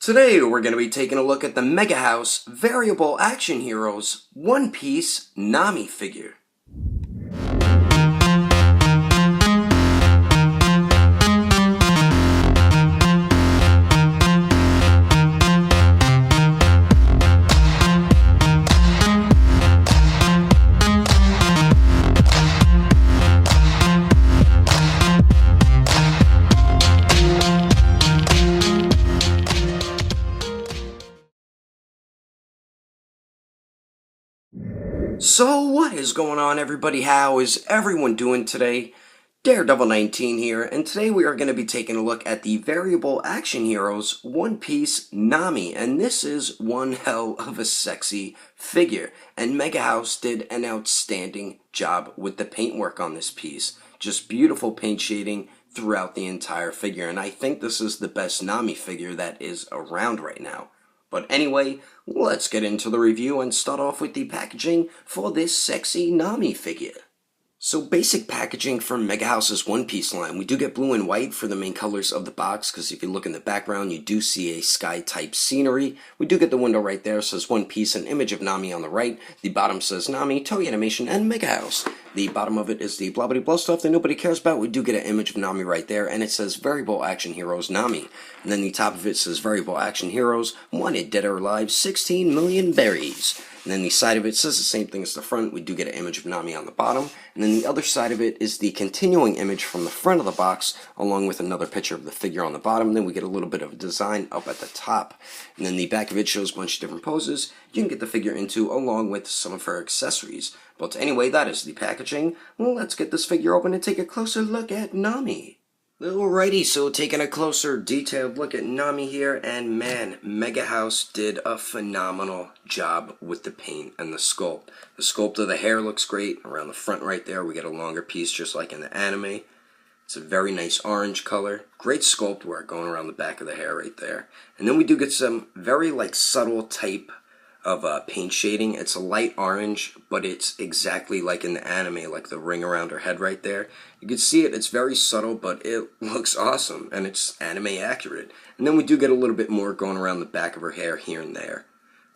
Today we're going to be taking a look at the Megahouse Variable Action Heroes One Piece Nami figure. So what is going on, everybody? How is everyone doing today? Daredevil 19 here, and today we are going to be taking a look at the Variable Action Heroes One Piece Nami, and this is one hell of a sexy figure, and Megahouse did an outstanding job with the paintwork on this piece. Just beautiful paint shading throughout the entire figure, and I think this is the best Nami figure that is around right now. But anyway, let's get into the review and start off with the packaging for this sexy Nami figure. So basic packaging for Megahouse's One Piece line. We do get blue and white for the main colors of the box, because if you look in the background, you do see a sky-type scenery. We do get the window right there. It says One Piece, an image of Nami on the right. The bottom says Nami, Toei Animation, and Megahouse. The bottom of it is the blah blah blah stuff that nobody cares about. We do get an image of Nami right there, and it says Variable Action Heroes Nami. And then the top of it says Variable Action Heroes, wanted dead or alive, 16 million berries. And then the side of it says the same thing as the front. We do get an image of Nami on the bottom. And then the other side of it is the continuing image from the front of the box, along with another picture of the figure on the bottom. And then we get a little bit of a design up at the top. And then the back of it shows a bunch of different poses you can get the figure into, along with some of her accessories. But anyway, that is the packaging. Well, let's get this figure open and take a closer look at Nami. Alrighty, so taking a closer detailed look at Nami here, and man, Megahouse did a phenomenal job with the paint and the sculpt. The sculpt of the hair looks great. Around the front right there, we get a longer piece just like in the anime. It's a very nice orange color. Great sculpt work going around the back of the hair right there. And then we do get some very subtle type of paint shading. It's a light orange, but it's exactly like in the anime, like the ring around her head right there. You can see it, it's very subtle, but it looks awesome, and it's anime accurate. And then we do get a little bit more going around the back of her hair here and there.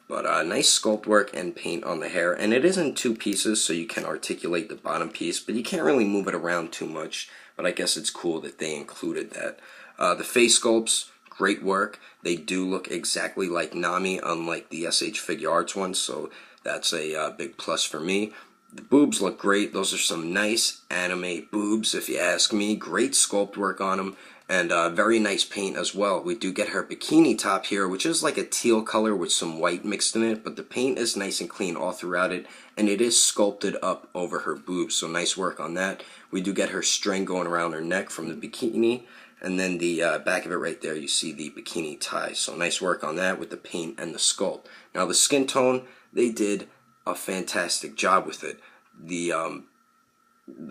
But nice sculpt work and paint on the hair, and it is in two pieces, so you can articulate the bottom piece, but you can't really move it around too much, but I guess it's cool that they included that. The face sculpts, great work. They do look exactly like Nami, unlike the SH Figure Arts ones, so that's a big plus for me. The boobs look great. Those are some nice anime boobs, if you ask me. Great sculpt work on them, and very nice paint as well. We do get her bikini top here, which is like a teal color with some white mixed in it, but the paint is nice and clean all throughout it, and it is sculpted up over her boobs, so nice work on that. We do get her string going around her neck from the bikini, and then the back of it right there, you see the bikini tie. So nice work on that with the paint and the sculpt. Now the skin tone, they did a fantastic job with it. The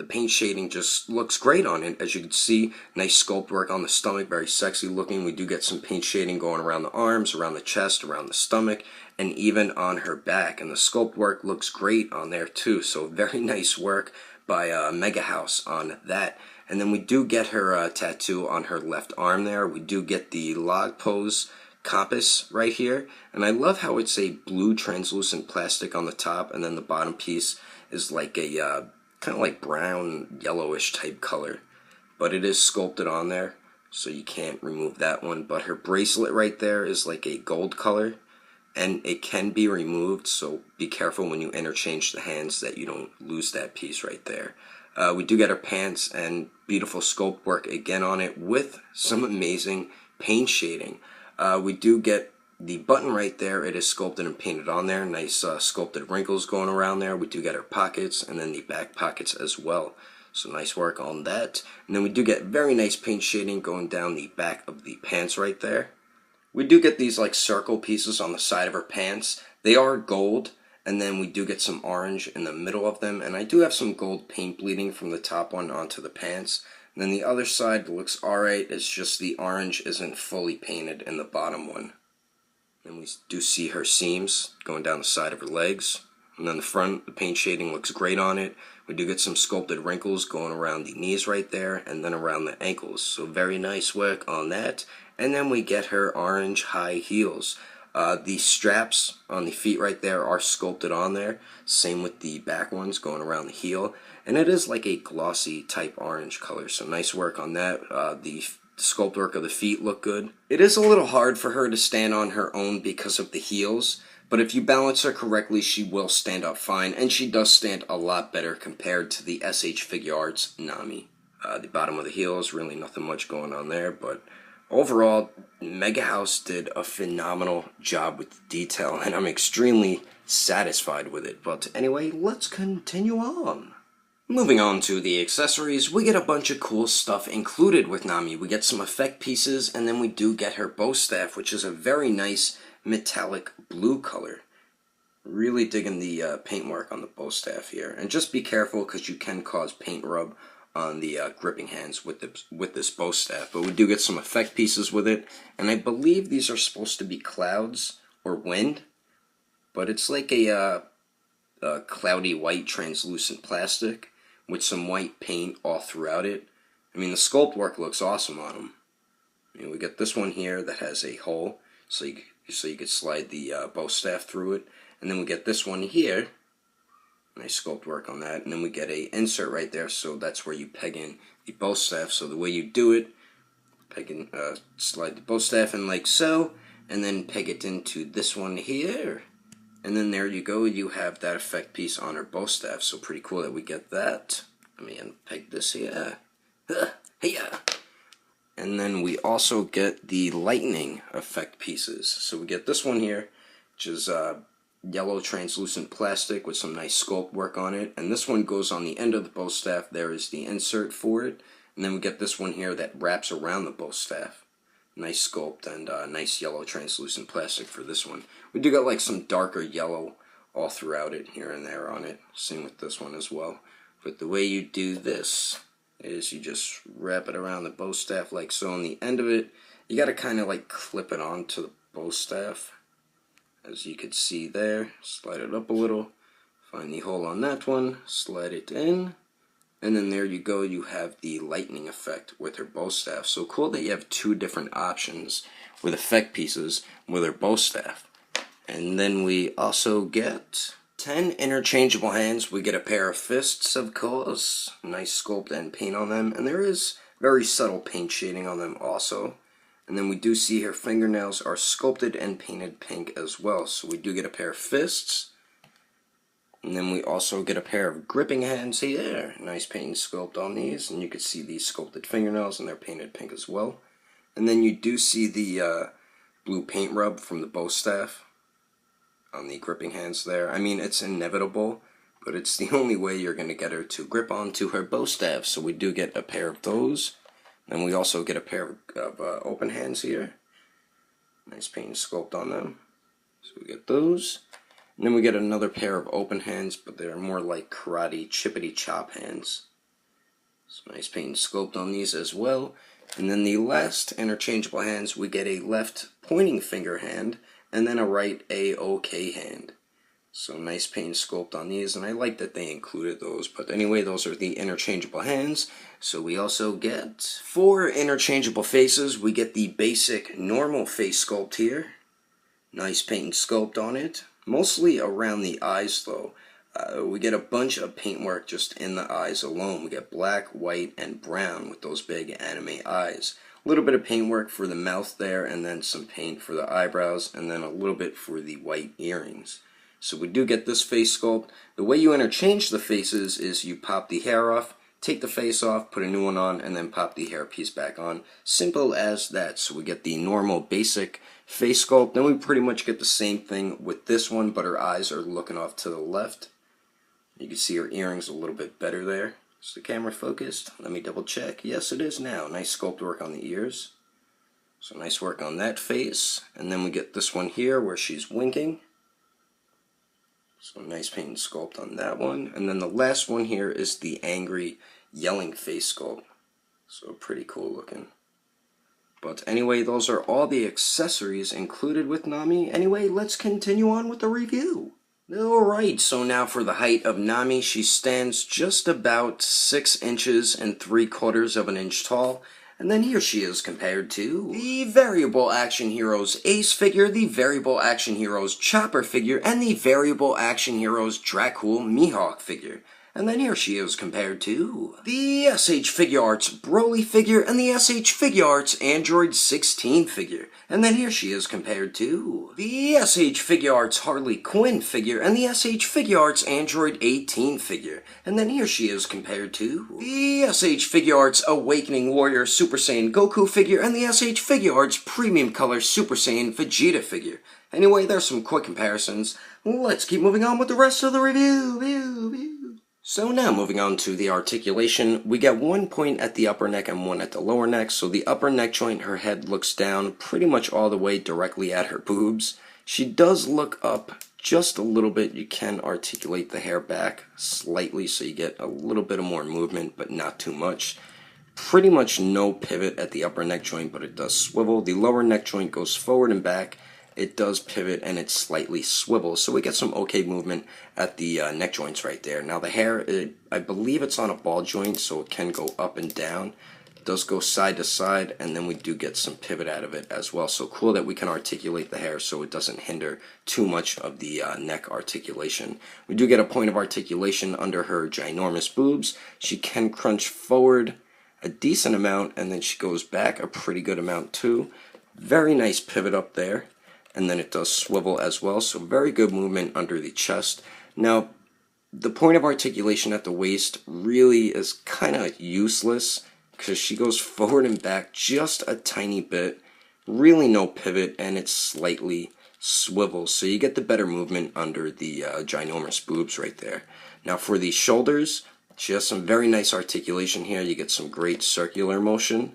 paint shading just looks great on it. As you can see, nice sculpt work on the stomach, very sexy looking. We do get some paint shading going around the arms, around the chest, around the stomach, and even on her back. And the sculpt work looks great on there too. So very nice work by Megahouse on that. And then we do get her tattoo on her left arm there. We do get the log pose compass right here. And I love how it's a blue translucent plastic on the top, and then the bottom piece is like a kind of like brown, yellowish type color. But it is sculpted on there, so you can't remove that one. But her bracelet right there is like a gold color, and it can be removed, so be careful when you interchange the hands that you don't lose that piece right there. We do get her pants, and beautiful sculpt work again on it with some amazing paint shading. We do get the button right there. It is sculpted and painted on there. Nice sculpted wrinkles going around there. We do get her pockets, and then the back pockets as well. So nice work on that. And then we do get very nice paint shading going down the back of the pants right there. We do get these circle pieces on the side of her pants. They are gold. And then we do get some orange in the middle of them. And I do have some gold paint bleeding from the top one onto the pants. And then the other side looks alright. It's just the orange isn't fully painted in the bottom one. And we do see her seams going down the side of her legs. And then the front, the paint shading looks great on it. We do get some sculpted wrinkles going around the knees right there, and then around the ankles. So very nice work on that. And then we get her orange high heels. The straps on the feet right there are sculpted on there. Same with the back ones going around the heel. And it is like a glossy type orange color. So nice work on that. The sculpt work of the feet look good. It is a little hard for her to stand on her own because of the heels. But if you balance her correctly, she will stand up fine. And she does stand a lot better compared to the SH Figure Arts Nami. The bottom of the heels, really nothing much going on there. But overall, Megahouse did a phenomenal job with the detail, and I'm extremely satisfied with it. But anyway, let's continue on. Moving on to the accessories, we get a bunch of cool stuff included with Nami. We get some effect pieces, and then we do get her bow staff, which is a very nice metallic blue color. Really digging the paintwork on the bow staff here. And just be careful because you can cause paint rub on the gripping hands with this bow staff. But we do get some effect pieces with it, and I believe these are supposed to be clouds or wind, but it's like a cloudy white translucent plastic with some white paint all throughout it. I mean, the sculpt work looks awesome on them. I mean, we get this one here that has a hole, so you could slide the bow staff through it, and then we get this one here. Nice sculpt work on that. And then we get a insert right there, so that's where you peg in the bow staff. So the way you do it, slide the bow staff in like so, and then peg it into this one here. And then there you go, you have that effect piece on her bow staff. So pretty cool that we get that. Let me unpeg this here. Yeah. And then we also get the lightning effect pieces. So we get this one here, which is yellow translucent plastic with some nice sculpt work on it, and this one goes on the end of the bow staff. There is the insert for it, and then we get this one here that wraps around the bow staff. Nice sculpt and nice yellow translucent plastic for this one. We do got like some darker yellow all throughout it here and there on it. Same with this one as well. But the way you do this is you just wrap it around the bow staff like so. On the end of it, you got to kind of like clip it onto the bow staff. As you can see there, slide it up a little, find the hole on that one, slide it in, and then there you go, you have the lightning effect with her bow staff. So cool that you have two different options with effect pieces with her bow staff. And then we also get 10 interchangeable hands. We get a pair of fists, of course, nice sculpt and paint on them, and there is very subtle paint shading on them also. And then we do see her fingernails are sculpted and painted pink as well. So we do get a pair of fists. And then we also get a pair of gripping hands here. Nice paint sculpt on these. And you can see these sculpted fingernails and they're painted pink as well. And then you do see the blue paint rub from the bow staff on the gripping hands there. I mean, it's inevitable, but it's the only way you're going to get her to grip onto her bow staff. So we do get a pair of those. Then we also get a pair of open hands here. Nice paint sculpt on them. So we get those. And then we get another pair of open hands, but they're more like karate chippity chop hands. So nice paint sculpt on these as well. And then the last interchangeable hands, we get a left pointing finger hand and then a right A-OK hand. So nice paint sculpt on these, and I like that they included those. But anyway, those are the interchangeable hands. So we also get 4 interchangeable faces. We get the basic normal face sculpt here. Nice paint sculpt on it. Mostly around the eyes though. We get a bunch of paintwork just in the eyes alone. We get black, white, and brown with those big anime eyes. A little bit of paintwork for the mouth there, and then some paint for the eyebrows, and then a little bit for the white earrings. So we do get this face sculpt. The way you interchange the faces is you pop the hair off, take the face off, put a new one on, and then pop the hair piece back on. Simple as that. So we get the normal basic face sculpt. Then we pretty much get the same thing with this one, but her eyes are looking off to the left. You can see her earrings a little bit better there. Is the camera focused? Let me double check. Yes, it is now. Nice sculpt work on the ears. So nice work on that face. And then we get this one here where she's winking. So nice paint and sculpt on that one. And then the last one here is the angry yelling face sculpt. So pretty cool looking. But anyway, those are all the accessories included with Nami. Anyway, let's continue on with the review. Alright, so now for the height of Nami, she stands just about 6 inches and 3/4 of an inch tall. And then here she is compared to the Variable Action Heroes Ace figure, the Variable Action Heroes Chopper figure, and the Variable Action Heroes Dracul Mihawk figure. And then here she is compared to the SH Figure Arts Broly figure and the SH Figure Arts Android 16 figure. And then here she is compared to the SH Figure Arts Harley Quinn figure and the SH Figure Arts Android 18 figure. And then here she is compared to the SH Figure Arts Awakening Warrior Super Saiyan Goku figure and the SH Figure Arts Premium Color Super Saiyan Vegeta figure. Anyway, there's some quick comparisons. Let's keep moving on with the rest of the review. So now moving on to the articulation, we get 1 point at the upper neck and 1 at the lower neck. So the upper neck joint, her head looks down pretty much all the way directly at her boobs. She does look up just a little bit. You can articulate the hair back slightly so you get a little bit of more movement, but not too much. Pretty much no pivot at the upper neck joint, but it does swivel. The lower neck joint goes forward and back. It does pivot and it slightly swivels, so we get some okay movement at the neck joints right there. Now the hair, I believe it's on a ball joint, so it can go up and down. It does go side to side, and then we do get some pivot out of it as well. So cool that we can articulate the hair so it doesn't hinder too much of the neck articulation. We do get a point of articulation under her ginormous boobs. She can crunch forward a decent amount, and then she goes back a pretty good amount too. Very nice pivot up there. And then it does swivel as well, so very good movement under the chest. Now, the point of articulation at the waist really is kind of useless because she goes forward and back just a tiny bit, really no pivot, and it slightly swivels. So you get the better movement under the ginormous boobs right there. Now for the shoulders, she has some very nice articulation here. You get some great circular motion.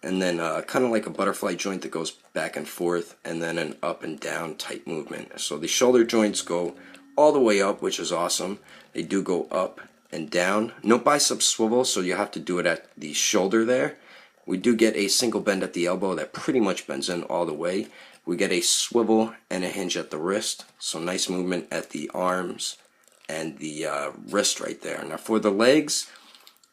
And then kind of like a butterfly joint that goes back and forth, and then an up and down type movement. So the shoulder joints go all the way up, which is awesome. They do go up and down. No bicep swivel, so you have to do it at the shoulder there. We do get a single bend at the elbow that pretty much bends in all the way. We get a swivel and a hinge at the wrist, so nice movement at the arms and the wrist right there. Now for the legs,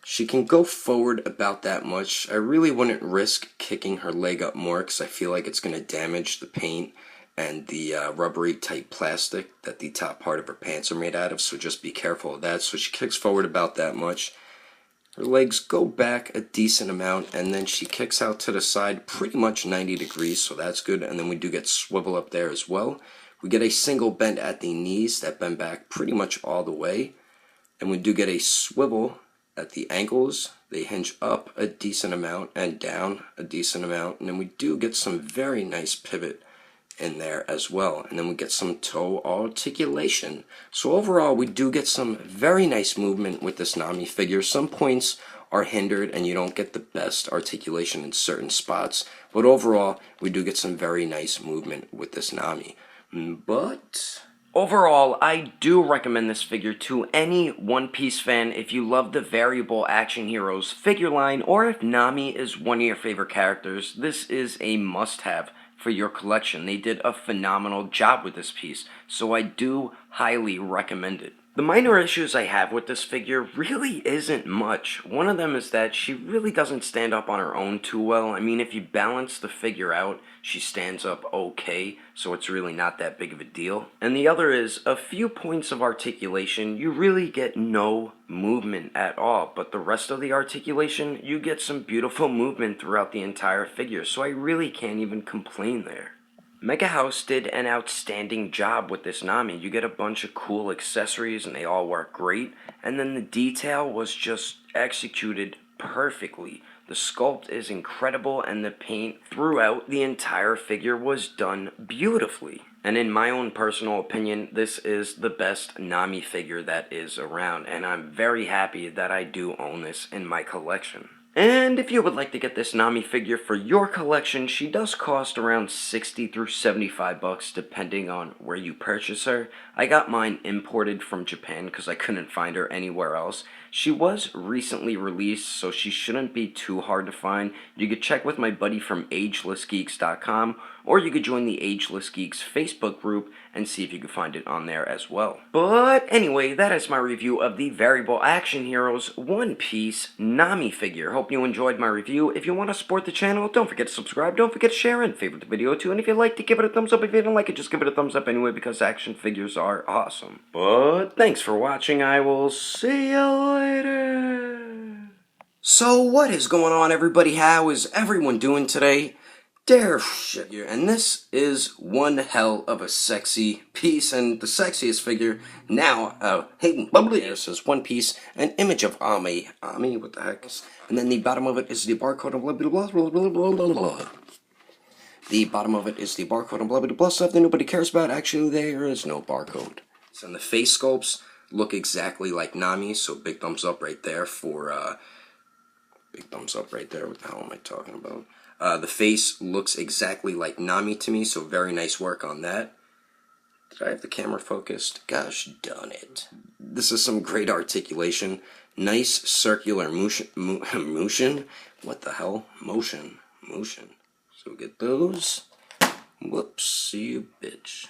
she can go forward about that much. I really wouldn't risk kicking her leg up more because I feel like it's going to damage the paint and the rubbery type plastic that the top part of her pants are made out of, so just be careful of that. So she kicks forward about that much. Her legs go back a decent amount, and then she kicks out to the side pretty much 90 degrees, so that's good. And then we do get swivel up there as well. We get a single bend at the knees that bend back pretty much all the way. And we do get a swivel at the ankles. They hinge up a decent amount and down a decent amount, and then we do get some very nice pivot in there as well, and then we get some toe articulation. So overall we do get some very nice movement with this Nami figure. Some points are hindered and you don't get the best articulation in certain spots, but overall we do get some very nice movement with this Nami. But overall, I do recommend this figure to any One Piece fan if you love the Variable Action Heroes figure line, or if Nami is one of your favorite characters. This is a must-have for your collection. They did a phenomenal job with this piece, so I do highly recommend it. The minor issues I have with this figure really isn't much. One of them is that she really doesn't stand up on her own too well. I mean, if you balance the figure out, she stands up okay, so it's really not that big of a deal. And the other is, a few points of articulation, you really get no movement at all, but the rest of the articulation, you get some beautiful movement throughout the entire figure, so I really can't even complain there. Megahouse did an outstanding job with this Nami. You get a bunch of cool accessories and they all work great, and then the detail was just executed perfectly. The sculpt is incredible and the paint throughout the entire figure was done beautifully. And in my own personal opinion, this is the best Nami figure that is around, and I'm very happy that I do own this in my collection. And if you would like to get this Nami figure for your collection, she does cost around 60 through 75 bucks depending on where you purchase her. I got mine imported from Japan because I couldn't find her anywhere else. She was recently released, so she shouldn't be too hard to find. You could check with my buddy from agelessgeeks.com, or you could join the Ageless Geeks Facebook group and see if you could find it on there as well. But anyway, that is my review of the Variable Action Heroes One Piece Nami figure. Hope you enjoyed my review. If you want to support the channel, don't forget to subscribe, don't forget to share and favorite the video too, and if you like to give it a thumbs up. If you don't like it, just give it a thumbs up anyway, because action figures are awesome. But thanks for watching. I will see you later. So what is going on, everybody? How is everyone doing today? Dare shit here, and this is one hell of a sexy piece, and the sexiest figure now. Hey, bubbly. This is One Piece, an image of Ami. Ami, what the heck? And then the bottom of it is the barcode of blah blah blah blah blah blah blah blah. The bottom of it is the barcode and blah blah blah stuff that nobody cares about. Actually, there is no barcode. So, and the face sculpts look exactly like Nami, so big thumbs up right there for big thumbs up right there. What the hell am I talking about? The face looks exactly like Nami to me, so very nice work on that. Did I have the camera focused? Gosh darn it. This is some great articulation. Nice circular motion. What the hell? Motion. So get those. Whoops, see you, bitch.